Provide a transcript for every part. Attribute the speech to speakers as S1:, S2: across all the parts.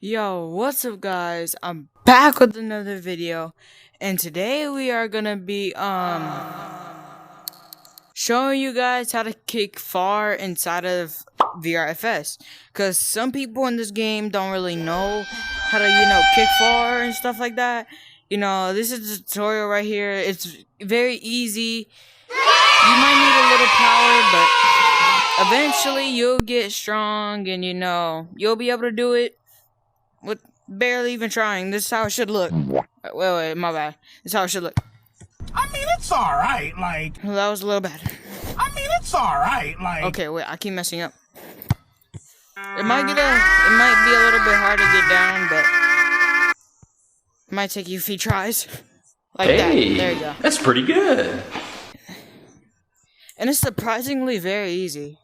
S1: Yo, what's up guys? I'm back with another video, and today we are gonna be showing you guys how to kick far inside of VRFS. Cause some people in this game don't really know how to, kick far and stuff like that. This is a tutorial right here. It's very easy. You might need a little power, but eventually you'll get strong and you'll be able to do it with barely even trying. This is how it should look. Wait, my bad. This is how it should look.
S2: I mean, it's alright,
S1: Well, that was a little bad.
S2: it's alright,
S1: Okay, wait, I keep messing up. It might be a little bit hard to get down, but it might take you a few tries. Like that. There you go.
S3: That's pretty good.
S1: And it's surprisingly very easy.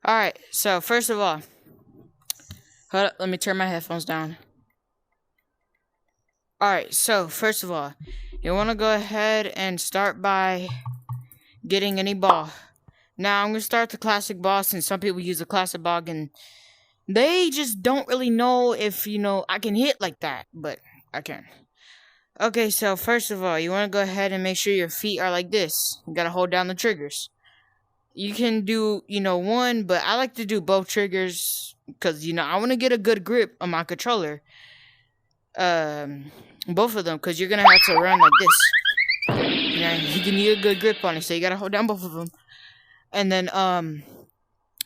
S1: Alright, so first of all, hold up, let me turn my headphones down. Alright, so first of all, you want to go ahead and start by getting any ball. Now, I'm going to start the classic ball since some people use the classic ball and they just don't really know if, I can hit like that, but I can. Okay, so first of all, you want to go ahead and make sure your feet are like this. You got to hold down the triggers. You can do, one, but I like to do both triggers because, I want to get a good grip on my controller. Both of them, because you're going to have to run like this. You can need a good grip on it, so you got to hold down both of them. And then,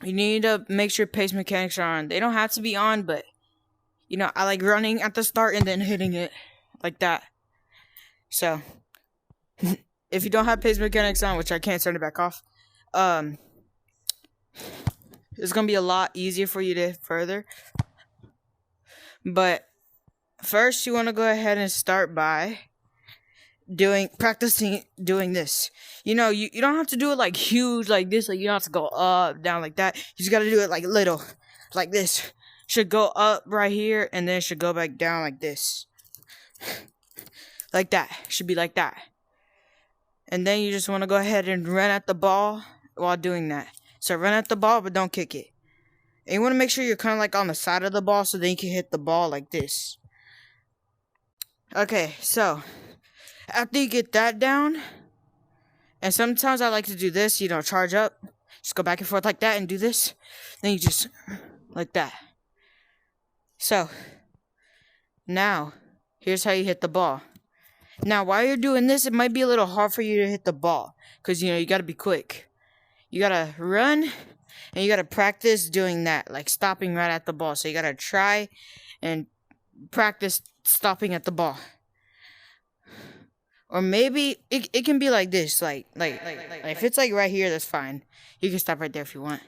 S1: you need to make sure pace mechanics are on. They don't have to be on, but, I like running at the start and then hitting it like that. So, if you don't have pace mechanics on, which I can't turn it back off, it's going to be a lot easier for you to further. But first, you want to go ahead and start by practicing doing this. You don't have to do it like huge like this. Like, you don't have to go up, down like that. You just got to do it like little, like this. Should go up right here, and then it should go back down like this. Like that. Should be like that. And then you just want to go ahead and run at the ball while doing that. So run at the ball, but don't kick it. And you want to make sure you're kind of like on the side of the ball so then you can hit the ball like this. Okay, so after you get that down, and sometimes I like to do this, charge up. Just go back and forth like that and do this. Then you just, like that. So, now, here's how you hit the ball. Now, while you're doing this, it might be a little hard for you to hit the ball. Because, you got to be quick. You got to run, and you got to practice doing that. Like, stopping right at the ball. So, you got to try and practice stopping at the ball. Or maybe it can be like this. Like if it's like right here, that's fine. You can stop right there if you want.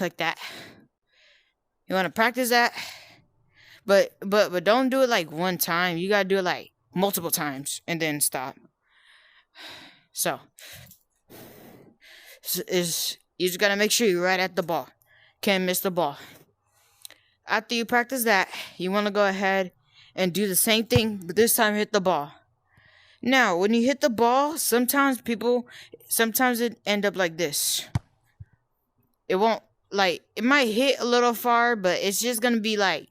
S1: Like that. You want to practice that. But don't do it like one time. You got to do it like multiple times and then stop. So you just got to make sure you're right at the ball. Can't miss the ball. After you practice that, you want to go ahead and do the same thing, but this time hit the ball. Now, when you hit the ball, sometimes it end up like this. It won't, it might hit a little far, but it's just going to be like,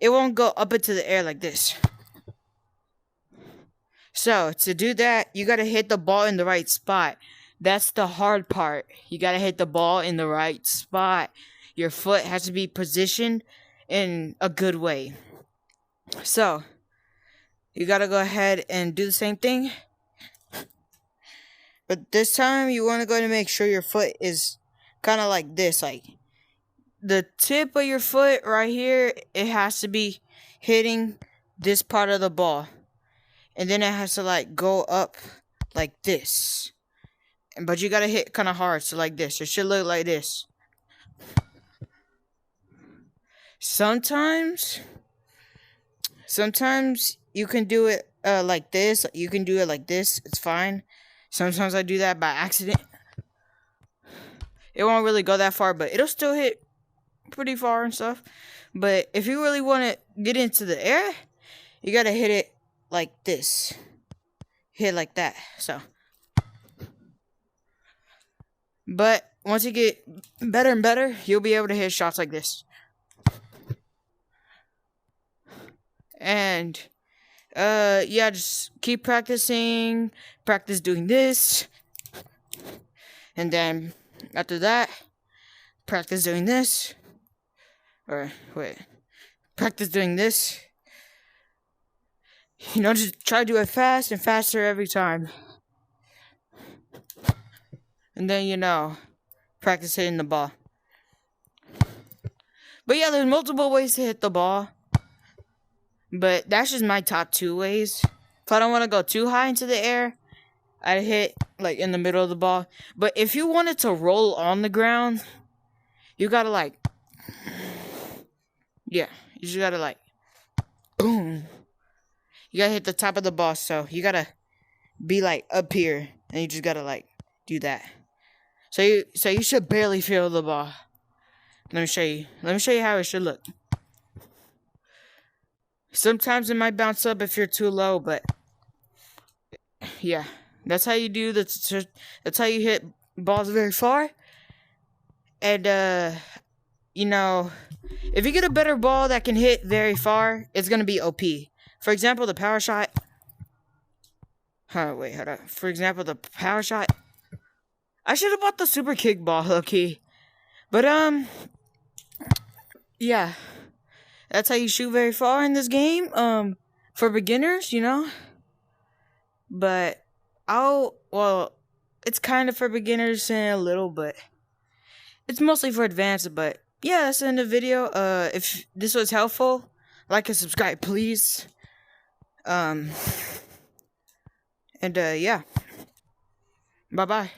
S1: it won't go up into the air like this. So, to do that, you got to hit the ball in the right spot. That's the hard part. You got to hit the ball in the right spot. Your foot has to be positioned in a good way. So, you got to go ahead and do the same thing. But this time, you want to go ahead and make sure your foot is kind of like this. Like, the tip of your foot right here, it has to be hitting this part of the ball. And then it has to, go up like this. But you got to hit kind of hard, so like this. It should look like this. Sometimes you can do it like this. You can do it like this. It's fine. Sometimes I do that by accident. It won't really go that far, but it'll still hit pretty far and stuff. But if you really want to get into the air, you got to hit it like this. Hit like that. So. But once you get better and better, you'll be able to hit shots like this. And yeah, just keep practicing. Practice doing this. And then after that, practice doing this. Or wait. Practice doing this. You know, just try to do it fast and faster every time. And then, you know, practice hitting the ball. But yeah, there's multiple ways to hit the ball. But that's just my top 2 ways. If I don't want to go too high into the air, I hit like in the middle of the ball. But if you want it to roll on the ground, you gotta like, yeah, you just gotta like, boom. You gotta hit the top of the ball, so you gotta be like up here, and you just gotta like do that. So you should barely feel the ball. Let me show you. Let me show you how it should look. Sometimes it might bounce up if you're too low, but yeah, that's how you do that. That's how you hit balls very far. And you know, if you get a better ball that can hit very far, it's gonna be OP. For example, the power shot. Wait, hold on. For example, the power shot. I should have bought the super kick ball, okay. But yeah. That's how you shoot very far in this game. For beginners, you know. But it's kind of for beginners and a little, but it's mostly for advanced. But yeah, that's the end of the video. If this was helpful, like and subscribe, please. And yeah. Bye-bye.